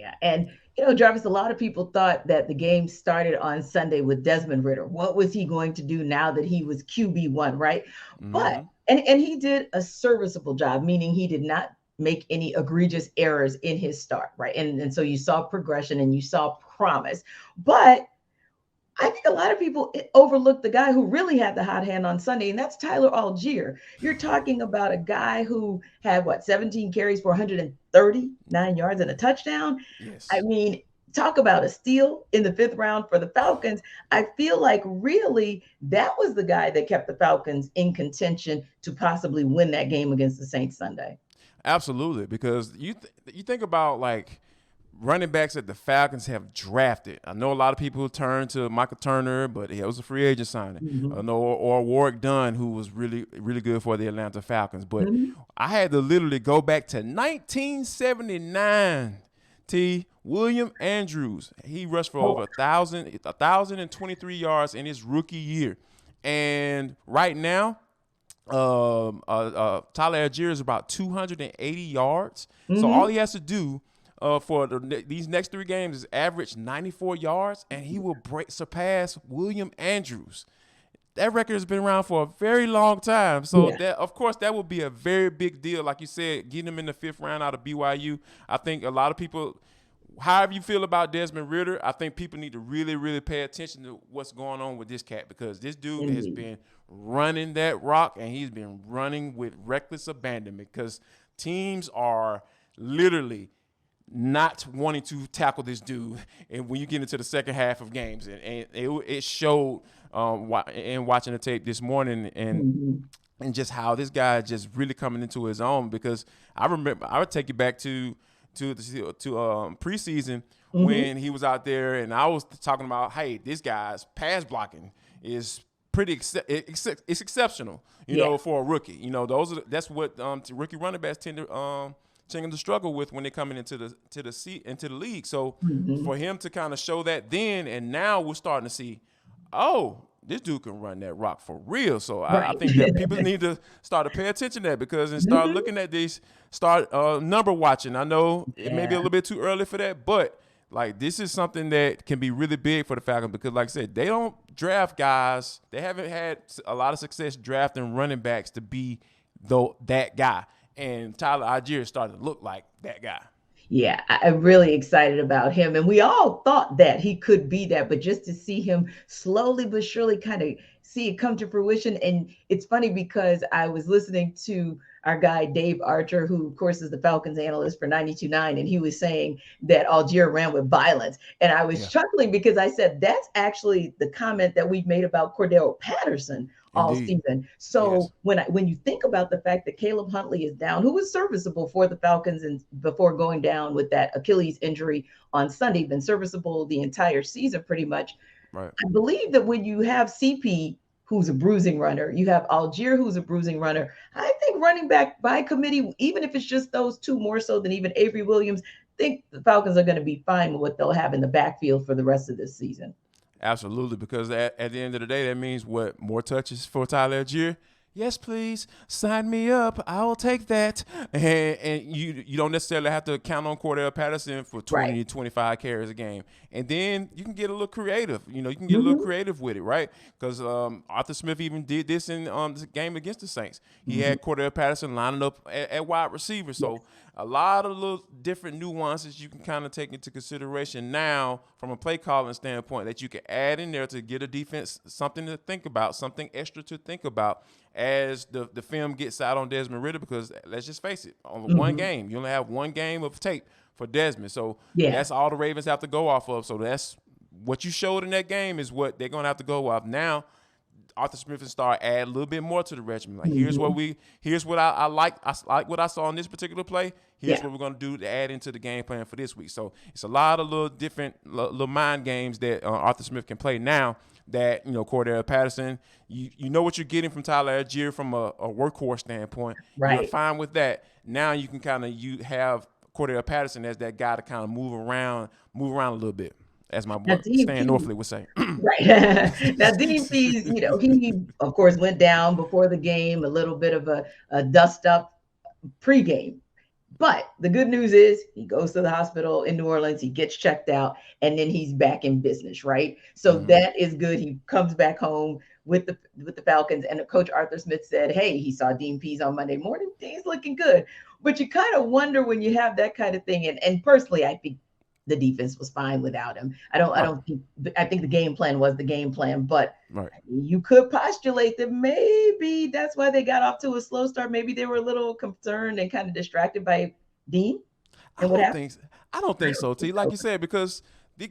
Yeah. And, Jarvis, a lot of people thought that the game started on Sunday with Desmond Ridder. What was he going to do now that he was QB1, right? But, Mm-hmm. and he did a serviceable job, meaning he did not make any egregious errors in his start, right? And so you saw progression and you saw promise. But I think a lot of people overlook the guy who really had the hot hand on Sunday, and that's Tyler Allgeier. You're talking about a guy who had 17 carries for 139 yards and a touchdown. I Yes. mean, talk about a steal in the fifth round for the Falcons. I feel like really that was the guy that kept the Falcons in contention to possibly win that game against the Saints Sunday. Absolutely, because you think about like running backs that the Falcons have drafted. I know a lot of people turn to Michael Turner, but he was a free agent signing. I Mm-hmm. know or Warwick Dunn, who was really really good for the Atlanta Falcons. But Mm-hmm. I had to literally go back to 1979. William Andrews, he rushed for over Oh, 1,023 yards in his rookie year, and right now Tyler Allgeier is about 280 yards. So all mm-hmm. he has to do for these next three games is average 94 yards, and he will surpass William Andrews. That record has been around for a very long time. So Yeah. that, of course, that would be a very big deal. Like you said, getting him in the fifth round out of BYU. I think a lot of people, however you feel about Desmond Ridder, I think people need to really, really pay attention to what's going on with this cat, because this dude has Indeed. been running that rock, and he's been running with reckless abandonment because teams are literally not wanting to tackle this dude. And when you get into the second half of games, and it showed in watching the tape this morning, Mm-hmm. and just how this guy is just really coming into his own. Because I remember, I would take you back to preseason Mm-hmm. when he was out there, and I was talking about, hey, this guy's pass blocking is pretty it's exceptional, Yeah. for a rookie. That's what rookie running backs tend to struggle with when they're coming into the league. So Mm-hmm. for him to kind of show that then, and now we're starting to see, oh, this dude can run that rock for real. So I Right. think that people need to start to pay attention to that, because and start Mm-hmm. looking at these, start number watching. I know it may be a Yeah. little bit too early for that, but like this is something that can be really big for the Falcons, because like I said, they don't draft guys. They haven't had a lot of success drafting running backs to be that guy. And Tyler Allgeier started to look like that guy. Yeah, I'm really excited about him. And we all thought that he could be that, but just to see him slowly but surely kind of see it come to fruition. And it's funny because I was listening to our guy, Dave Archer, who, of course, is the Falcons analyst for 92.9, and he was saying that Algier ran with violence. And I was Yeah, chuckling because I said, that's actually the comment that we've made about Cordell Patterson all indeed. season. So Yes. when you think about the fact that Caleb Huntley is down, who was serviceable for the Falcons and before going down with that Achilles injury on Sunday, been serviceable the entire season pretty much. Right. I believe that when you have CP, who's a bruising runner, you have Algier, who's a bruising runner. I think running back by committee, even if it's just those two more so than even Avery Williams, I think the Falcons are going to be fine with what they'll have in the backfield for the rest of this season. Absolutely, because at the end of the day, that means what, more touches for Tyler Allgeier? Yes, please sign me up. I'll take that. And you don't necessarily have to count on Cordell Patterson for Right. 20 to 25 carries a game. And then you can get a little creative. You can get a little Mm-hmm. creative with it, right? Because Arthur Smith even did this in the game against the Saints. He Mm-hmm. had Cordell Patterson lining up at wide receiver. So Yes. a lot of little different nuances you can kind of take into consideration now from a play calling standpoint that you can add in there to get a defense something to think about, something extra to think about as the film gets out on Desmond Ridder, because let's just face it, on one Mm-hmm. game, you only have one game of tape for Desmond. So Yeah. that's all the Ravens have to go off of. So that's what you showed in that game is what they're going to have to go off. Now, Arthur Smith and start add a little bit more to the regimen. Like Mm-hmm. here's what I like. I like what I saw in this particular play. Here's Yeah. what we're gonna do to add into the game plan for this week. So it's a lot of little different little mind games that Arthur Smith can play now. That Cordell Patterson, you know what you're getting from Tyler Allgeier from a workhorse standpoint. You're Right. fine with that. Now you can kind of you have Cordell Patterson as that guy to kind of move around a little bit, as my Now, boy Stan DP, Norfleet would say. right. Now, DP's, he, of course, went down before the game, a little bit of a dust up pregame. But the good news is he goes to the hospital in New Orleans, he gets checked out, and then he's back in business, right? So that is good. He comes back home with the Falcons, and Coach Arthur Smith said, "Hey, he saw Dean Pease on Monday morning. He's looking good." But you kind of wonder when you have that kind of thing. And personally, I think the defense was fine without him. I think the game plan was the game plan, but Right. you could postulate that maybe that's why they got off to a slow start. Maybe they were a little concerned and kind of distracted by Dean I and what don't happened. think I don't think so, T. Like you said, because the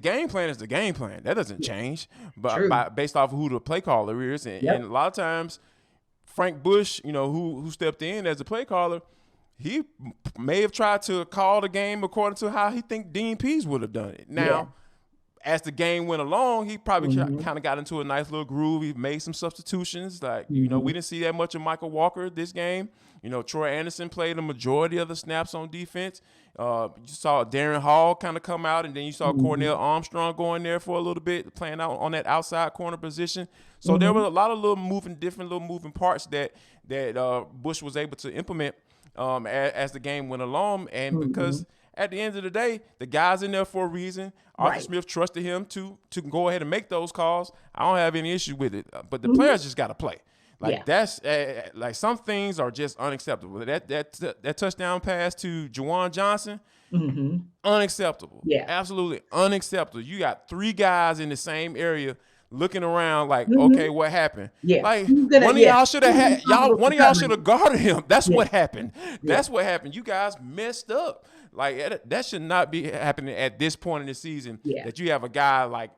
game plan is the game plan. That doesn't change, but True. based off of who the play caller is, and a Yep. lot of times Frank Bush, who stepped in as the play caller, he may have tried to call the game according to how he think Dean Pease would have done it. Yeah. Now, as the game went along, he probably Mm-hmm. kind of got into a nice little groove. He made some substitutions. Like, Mm-hmm. we didn't see that much of Michael Walker this game. Troy Anderson played the majority of the snaps on defense. You saw Darren Hall kind of come out, and then you saw Mm-hmm. Cornell Armstrong go in there for a little bit, playing out on that outside corner position. So there Mm-hmm. were a lot of different little moving parts that Bush was able to implement as the game went along, and Mm-hmm. because at the end of the day, the guy's in there for a reason. Arthur Right. Smith trusted him to go ahead and make those calls. I don't have any issue with it, but the Mm-hmm. players just got to play. Like Yeah. that's like some things are just unacceptable. That touchdown pass to Juwan Johnson, Mm-hmm. unacceptable. Yeah. Absolutely unacceptable. You got three guys in the same area looking around like, Mm-hmm. okay, what happened? Yeah. Like Who's gonna? one of Yeah. y'all should have Who's had y'all. responsible One for of y'all should covering? have guarded him. That's Yeah. what happened. Yeah. That's what happened. You guys messed up. Like that should not be happening at this point in the season. Yeah. That you have a guy like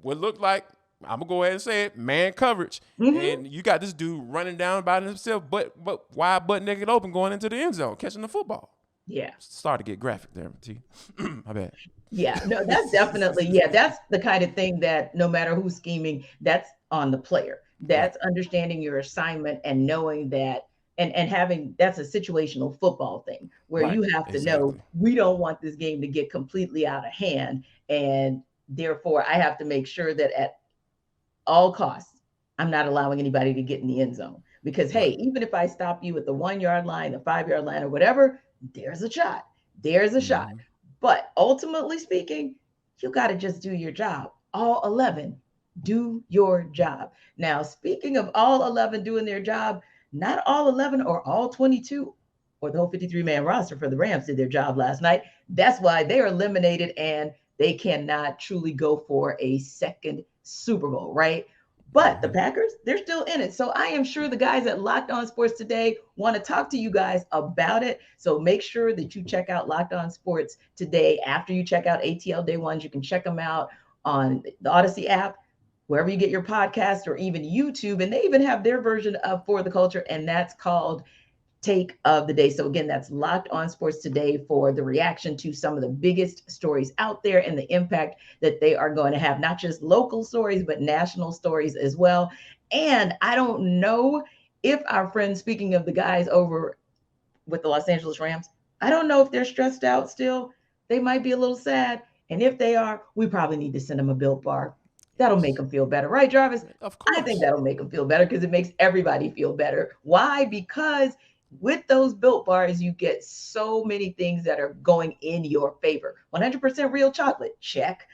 what looked like, I'm gonna go ahead and say it, man coverage, Mm-hmm. and you got this dude running down by himself, but wide butt naked open going into the end zone catching the football. Yeah. Started to get graphic there, T. My bad. Yeah, no, that's definitely, yeah, that's the kind of thing that no matter who's scheming, that's on the player. Right. That's understanding your assignment and knowing that and having that's a situational football thing where Right. you have to know Exactly. we don't want this game to get completely out of hand. And therefore I have to make sure that at all costs, I'm not allowing anybody to get in the end zone. Because hey, Right. even if I stop you at the 1 yard line, the 5 yard line, or whatever, there's a shot. There's a shot. Mm-hmm. But ultimately speaking, you got to just do your job. All 11, do your job. Now, speaking of all 11 doing their job, not all 11 or all 22 or the whole 53-man roster for the Rams did their job last night. That's why they are eliminated and they cannot truly go for a second Super Bowl, right? But the Packers, they're still in it. So I am sure the guys at Locked On Sports Today want to talk to you guys about it. So make sure that you check out Locked On Sports Today. After you check out ATL Day Ones, you can check them out on the Odyssey app, wherever you get your podcast, or even YouTube. And they even have their version of For the Culture, and that's called Take of the Day. So again, that's Locked On Sports Today for the reaction to some of the biggest stories out there and the impact that they are going to have, not just local stories, but national stories as well. And I don't know if our friends, speaking of the guys over with the Los Angeles Rams, I don't know if they're stressed out still. They might be a little sad. And if they are, we probably need to send them a Built Bar. That'll make Yes. them feel better, right, Jarvis? Of I think course. that'll make them feel better because it makes everybody feel better. Why? Because with those Built Bars, you get so many things that are going in your favor. 100% real chocolate, check.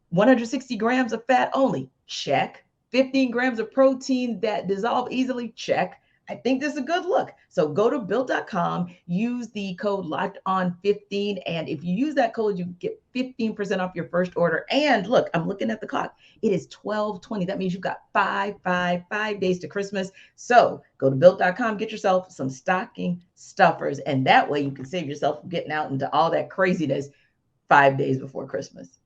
160 grams of fat only, check. 15 grams of protein that dissolve easily, check. I think this is a good look. So go to built.com, use the code locked on 15. And if you use that code, you get 15% off your first order. And look, I'm looking at the clock. It is 12:20. That means you've got 5 days to Christmas. So go to built.com, get yourself some stocking stuffers. And that way you can save yourself from getting out into all that craziness 5 days before Christmas.